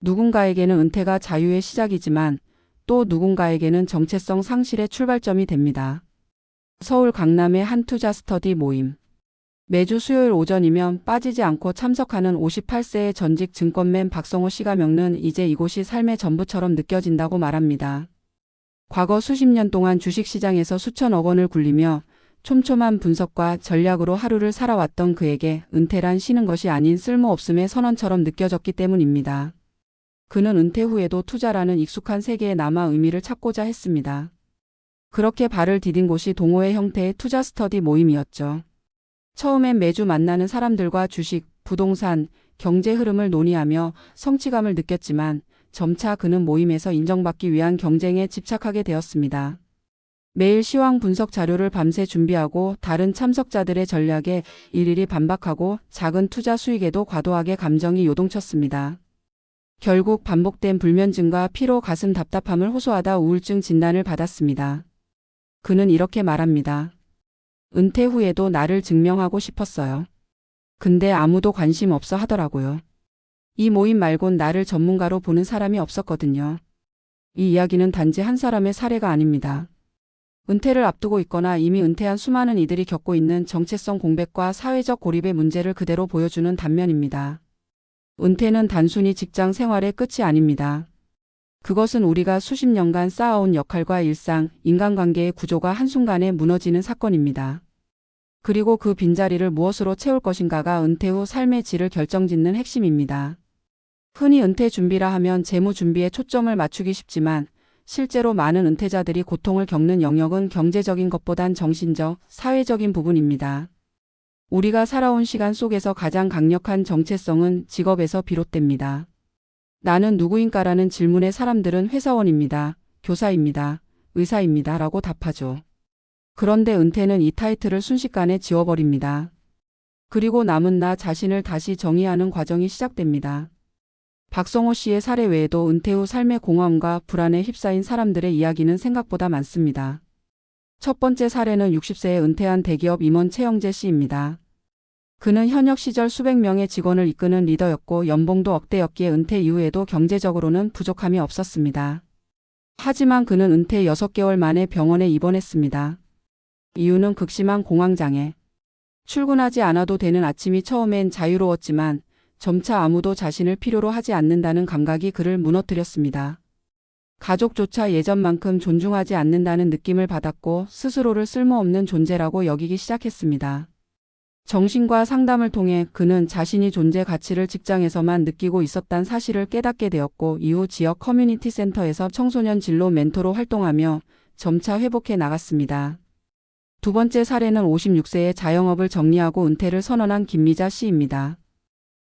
누군가에게는 은퇴가 자유의 시작이지만 또 누군가에게는 정체성 상실의 출발점이 됩니다. 서울 강남의 한 투자 스터디 모임. 매주 수요일 오전이면 빠지지 않고 참석하는 58세의 전직 증권맨 박성호 씨가 겪는 이제 이곳이 삶의 전부처럼 느껴진다고 말합니다. 과거 수십 년 동안 주식시장에서 수천억 원을 굴리며 촘촘한 분석과 전략으로 하루를 살아왔던 그에게 은퇴란 쉬는 것이 아닌 쓸모없음의 선언처럼 느껴졌기 때문입니다. 그는 은퇴 후에도 투자라는 익숙한 세계에 남아 의미를 찾고자 했습니다. 그렇게 발을 디딘 곳이 동호회 형태의 투자 스터디 모임이었죠. 처음엔 매주 만나는 사람들과 주식, 부동산, 경제 흐름을 논의하며 성취감을 느꼈지만 점차 그는 모임에서 인정받기 위한 경쟁에 집착하게 되었습니다. 매일 시황 분석 자료를 밤새 준비하고 다른 참석자들의 전략에 일일이 반박하고 작은 투자 수익에도 과도하게 감정이 요동쳤습니다. 결국 반복된 불면증과 피로, 가슴 답답함을 호소하다 우울증 진단을 받았습니다. 그는 이렇게 말합니다. 은퇴 후에도 나를 증명하고 싶었어요. 근데 아무도 관심 없어 하더라고요. 이 모임 말곤 나를 전문가로 보는 사람이 없었거든요. 이 이야기는 단지 한 사람의 사례가 아닙니다. 은퇴를 앞두고 있거나 이미 은퇴한 수많은 이들이 겪고 있는 정체성 공백과 사회적 고립의 문제를 그대로 보여주는 단면입니다. 은퇴는 단순히 직장 생활의 끝이 아닙니다. 그것은 우리가 수십 년간 쌓아온 역할과 일상, 인간관계의 구조가 한순간에 무너지는 사건입니다. 그리고 그 빈자리를 무엇으로 채울 것인가가 은퇴 후 삶의 질을 결정짓는 핵심입니다. 흔히 은퇴 준비라 하면 재무 준비에 초점을 맞추기 쉽지만 실제로 많은 은퇴자들이 고통을 겪는 영역은 경제적인 것보단 정신적, 사회적인 부분입니다. 우리가 살아온 시간 속에서 가장 강력한 정체성은 직업에서 비롯됩니다. 나는 누구인가라는 질문에 사람들은 회사원입니다, 교사입니다, 의사입니다 라고 답하죠. 그런데 은퇴는 이 타이틀을 순식간에 지워버립니다. 그리고 남은 나 자신을 다시 정의하는 과정이 시작됩니다. 박성호 씨의 사례 외에도 은퇴 후 삶의 공허함과 불안에 휩싸인 사람들의 이야기는 생각보다 많습니다. 첫 번째 사례는 60세에 은퇴한 대기업 임원 최영재 씨입니다. 그는 현역 시절 수백 명의 직원을 이끄는 리더였고 연봉도 억대였기에 은퇴 이후에도 경제적으로는 부족함이 없었습니다. 하지만 그는 은퇴 6개월 만에 병원에 입원했습니다. 이유는 극심한 공황장애. 출근하지 않아도 되는 아침이 처음엔 자유로웠지만 점차 아무도 자신을 필요로 하지 않는다는 감각이 그를 무너뜨렸습니다. 가족조차 예전만큼 존중하지 않는다는 느낌을 받았고 스스로를 쓸모없는 존재라고 여기기 시작했습니다. 정신과 상담을 통해 그는 자신이 존재 가치를 직장에서만 느끼고 있었다는 사실을 깨닫게 되었고 이후 지역 커뮤니티 센터에서 청소년 진로 멘토로 활동하며 점차 회복해 나갔습니다. 두 번째 사례는 56세에 자영업을 정리하고 은퇴를 선언한 김미자 씨입니다.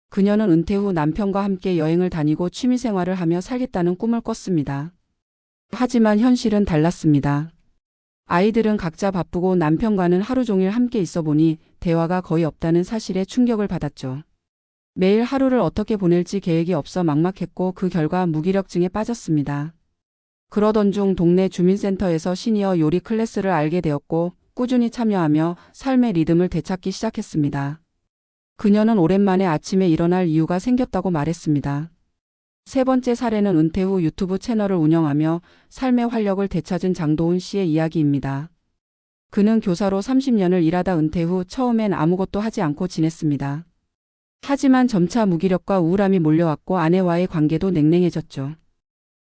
그녀는 은퇴 후 남편과 함께 여행을 다니고 취미생활을 하며 살겠다는 꿈을 꿨습니다. 하지만 현실은 달랐습니다. 아이들은 각자 바쁘고 남편과는 하루 종일 함께 있어 보니 대화가 거의 없다는 사실에 충격을 받았죠. 매일 하루를 어떻게 보낼지 계획이 없어 막막했고 그 결과 무기력증에 빠졌습니다. 그러던 중 동네 주민센터에서 시니어 요리 클래스를 알게 되었고 꾸준히 참여하며 삶의 리듬을 되찾기 시작했습니다. 그녀는 오랜만에 아침에 일어날 이유가 생겼다고 말했습니다. 세 번째 사례는 은퇴 후 유튜브 채널을 운영하며 삶의 활력을 되찾은 장도훈 씨의 이야기입니다. 그는 교사로 30년을 일하다 은퇴 후 처음엔 아무것도 하지 않고 지냈습니다. 하지만 점차 무기력과 우울함이 몰려왔고 아내와의 관계도 냉랭해졌죠.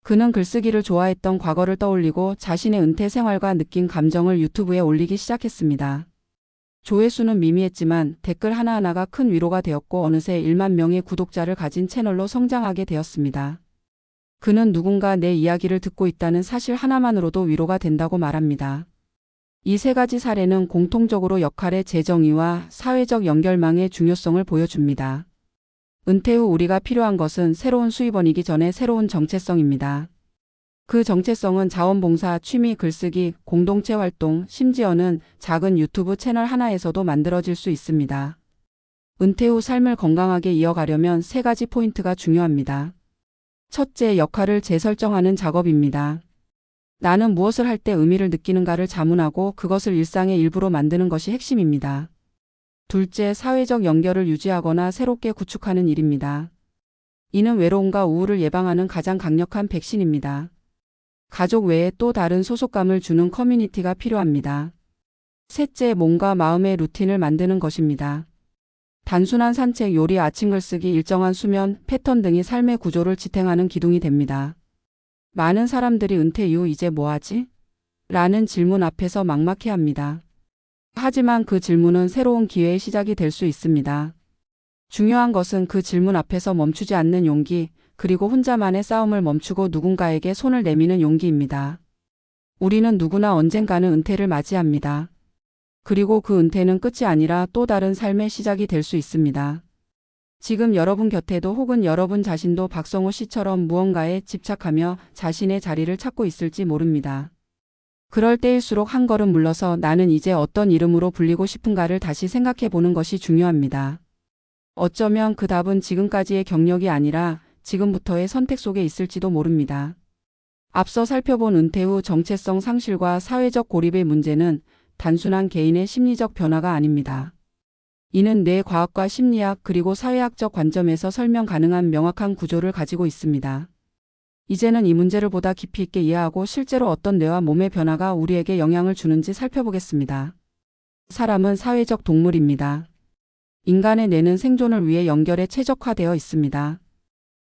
그는 글쓰기를 좋아했던 과거를 떠올리고 자신의 은퇴 생활과 느낀 감정을 유튜브에 올리기 시작했습니다. 조회수는 미미했지만 댓글 하나하나가 큰 위로가 되었고 어느새 1만 명의 구독자를 가진 채널로 성장하게 되었습니다. 그는 누군가 내 이야기를 듣고 있다는 사실 하나만으로도 위로가 된다고 말합니다. 이 세 가지 사례는 공통적으로 역할의 재정의와 사회적 연결망의 중요성을 보여줍니다. 은퇴 후 우리가 필요한 것은 새로운 수입원이기 전에 새로운 정체성입니다. 그 정체성은 자원봉사, 취미, 글쓰기, 공동체 활동, 심지어는 작은 유튜브 채널 하나에서도 만들어질 수 있습니다. 은퇴 후 삶을 건강하게 이어가려면 세 가지 포인트가 중요합니다. 첫째, 역할을 재설정하는 작업입니다. 나는 무엇을 할 때 의미를 느끼는가를 자문하고 그것을 일상의 일부로 만드는 것이 핵심입니다. 둘째, 사회적 연결을 유지하거나 새롭게 구축하는 일입니다. 이는 외로움과 우울을 예방하는 가장 강력한 백신입니다. 가족 외에 또 다른 소속감을 주는 커뮤니티가 필요합니다. 셋째, 몸과 마음의 루틴을 만드는 것입니다. 단순한 산책, 요리, 아침 글쓰기, 일정한 수면, 패턴 등이 삶의 구조를 지탱하는 기둥이 됩니다. 많은 사람들이 은퇴 이후 이제 뭐하지? 라는 질문 앞에서 막막해합니다. 하지만 그 질문은 새로운 기회의 시작이 될 수 있습니다. 중요한 것은 그 질문 앞에서 멈추지 않는 용기, 그리고 혼자만의 싸움을 멈추고 누군가에게 손을 내미는 용기입니다. 우리는 누구나 언젠가는 은퇴를 맞이합니다. 그리고 그 은퇴는 끝이 아니라 또 다른 삶의 시작이 될 수 있습니다. 지금 여러분 곁에도 혹은 여러분 자신도 박성호 씨처럼 무언가에 집착하며 자신의 자리를 찾고 있을지 모릅니다. 그럴 때일수록 한 걸음 물러서 나는 이제 어떤 이름으로 불리고 싶은가를 다시 생각해 보는 것이 중요합니다. 어쩌면 그 답은 지금까지의 경력이 아니라 지금부터의 선택 속에 있을지도 모릅니다. 앞서 살펴본 은퇴 후 정체성 상실과 사회적 고립의 문제는 단순한 개인의 심리적 변화가 아닙니다. 이는 뇌과학과 심리학 그리고 사회학적 관점에서 설명 가능한 명확한 구조를 가지고 있습니다. 이제는 이 문제를 보다 깊이 있게 이해하고 실제로 어떤 뇌와 몸의 변화가 우리에게 영향을 주는지 살펴보겠습니다. 사람은 사회적 동물입니다. 인간의 뇌는 생존을 위해 연결에 최적화되어 있습니다.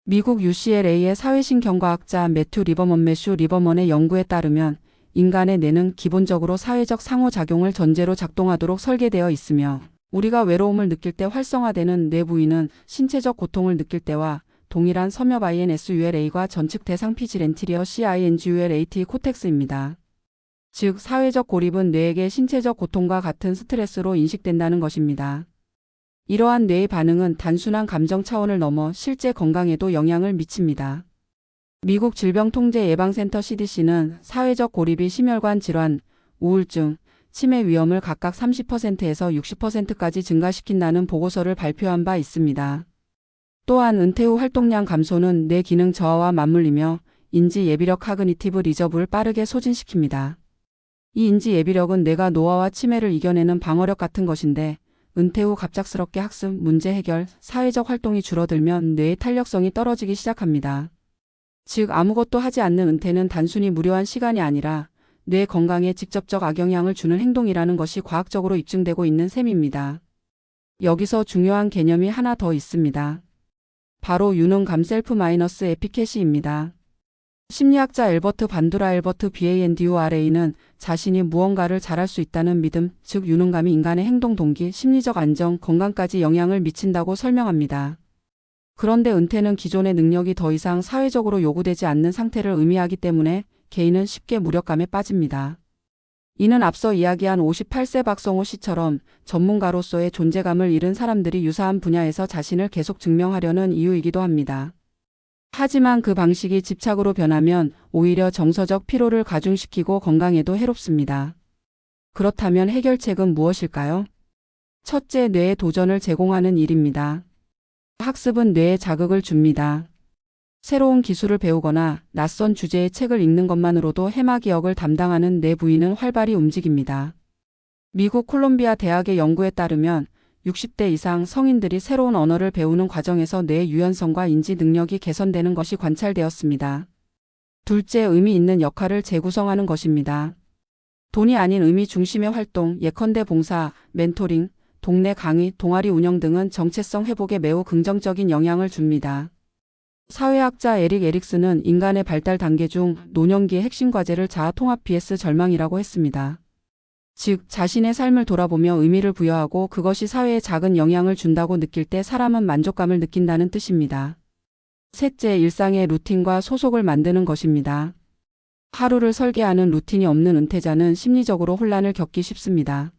미국 UCLA의 사회신경과학자 매튜 리버먼의 연구에 따르면 인간의 뇌는 기본적으로 사회적 상호작용을 전제로 작동하도록 설계되어 있으며 우리가 외로움을 느낄 때 활성화되는 뇌 부위는 신체적 고통을 느낄 때와 동일한 섬엽 INSULA과 전측 대상 피질 엔티리어 CINGULAT 코텍스입니다. 즉 사회적 고립은 뇌에게 신체적 고통과 같은 스트레스로 인식된다는 것입니다. 이러한 뇌의 반응은 단순한 감정 차원을 넘어 실제 건강에도 영향을 미칩니다. 미국 질병통제예방센터 CDC는 사회적 고립이 심혈관 질환, 우울증, 치매 위험을 각각 30%에서 60%까지 증가시킨다는 보고서를 발표한 바 있습니다. 또한 은퇴 후 활동량 감소는 뇌 기능 저하와 맞물리며 인지 예비력 카그니티브 리저브를 빠르게 소진시킵니다. 이 인지 예비력은 뇌가 노화와 치매를 이겨내는 방어력 같은 것인데 은퇴 후 갑작스럽게 학습, 문제 해결, 사회적 활동이 줄어들면 뇌의 탄력성이 떨어지기 시작합니다. 즉 아무것도 하지 않는 은퇴는 단순히 무료한 시간이 아니라 뇌 건강에 직접적 악영향을 주는 행동이라는 것이 과학적으로 입증되고 있는 셈입니다. 여기서 중요한 개념이 하나 더 있습니다. 바로 유능감 셀프-에피케시입니다. 심리학자 엘버트 반두라 엘버트 BANDURA는 자신이 무언가를 잘할 수 있다는 믿음, 즉 유능감이 인간의 행동 동기, 심리적 안정, 건강까지 영향을 미친다고 설명합니다. 그런데 은퇴는 기존의 능력이 더 이상 사회적으로 요구되지 않는 상태를 의미하기 때문에 개인은 쉽게 무력감에 빠집니다. 이는 앞서 이야기한 58세 박성호 씨처럼 전문가로서의 존재감을 잃은 사람들이 유사한 분야에서 자신을 계속 증명하려는 이유이기도 합니다. 하지만 그 방식이 집착으로 변하면 오히려 정서적 피로를 가중시키고 건강에도 해롭습니다. 그렇다면 해결책은 무엇일까요? 첫째, 뇌에 도전을 제공하는 일입니다. 학습은 뇌에 자극을 줍니다. 새로운 기술을 배우거나 낯선 주제의 책을 읽는 것만으로도 해마 기억을 담당하는 뇌 부위는 활발히 움직입니다. 미국 콜롬비아 대학의 연구에 따르면 60대 이상 성인들이 새로운 언어를 배우는 과정에서 뇌의 유연성과 인지 능력이 개선되는 것이 관찰되었습니다. 둘째, 의미 있는 역할을 재구성하는 것입니다. 돈이 아닌 의미 중심의 활동, 예컨대 봉사, 멘토링, 동네 강의, 동아리 운영 등은 정체성 회복에 매우 긍정적인 영향을 줍니다. 사회학자 에릭 에릭슨은 인간의 발달 단계 중 노년기의 핵심 과제를 자아 통합 vs 절망이라고 했습니다. 즉 자신의 삶을 돌아보며 의미를 부여하고 그것이 사회에 작은 영향을 준다고 느낄 때 사람은 만족감을 느낀다는 뜻입니다. 셋째, 일상의 루틴과 소속을 만드는 것입니다. 하루를 설계하는 루틴이 없는 은퇴자는 심리적으로 혼란을 겪기 쉽습니다.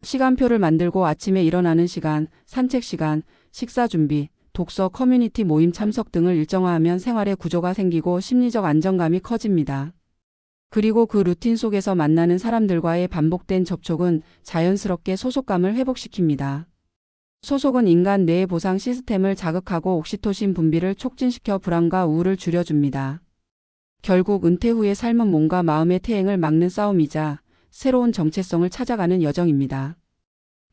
시간표를 만들고 아침에 일어나는 시간, 산책 시간, 식사 준비, 독서, 커뮤니티 모임 참석 등을 일정화하면 생활의 구조가 생기고 심리적 안정감이 커집니다. 그리고 그 루틴 속에서 만나는 사람들과의 반복된 접촉은 자연스럽게 소속감을 회복시킵니다. 소속은 인간 뇌의 보상 시스템을 자극하고 옥시토신 분비를 촉진시켜 불안과 우울을 줄여줍니다. 결국 은퇴 후의 삶은 몸과 마음의 퇴행을 막는 싸움이자 새로운 정체성을 찾아가는 여정입니다.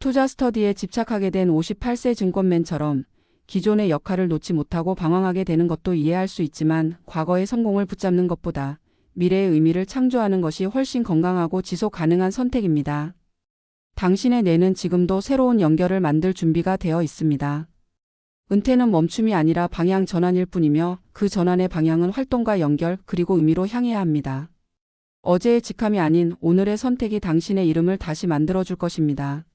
투자 스터디에 집착하게 된 58세 증권맨처럼 기존의 역할을 놓지 못하고 방황하게 되는 것도 이해할 수 있지만 과거의 성공을 붙잡는 것보다 미래의 의미를 창조하는 것이 훨씬 건강하고 지속 가능한 선택입니다. 당신의 뇌는 지금도 새로운 연결을 만들 준비가 되어 있습니다. 은퇴는 멈춤이 아니라 방향 전환일 뿐이며 그 전환의 방향은 활동과 연결 그리고 의미로 향해야 합니다. 어제의 직함이 아닌 오늘의 선택이 당신의 이름을 다시 만들어줄 것입니다.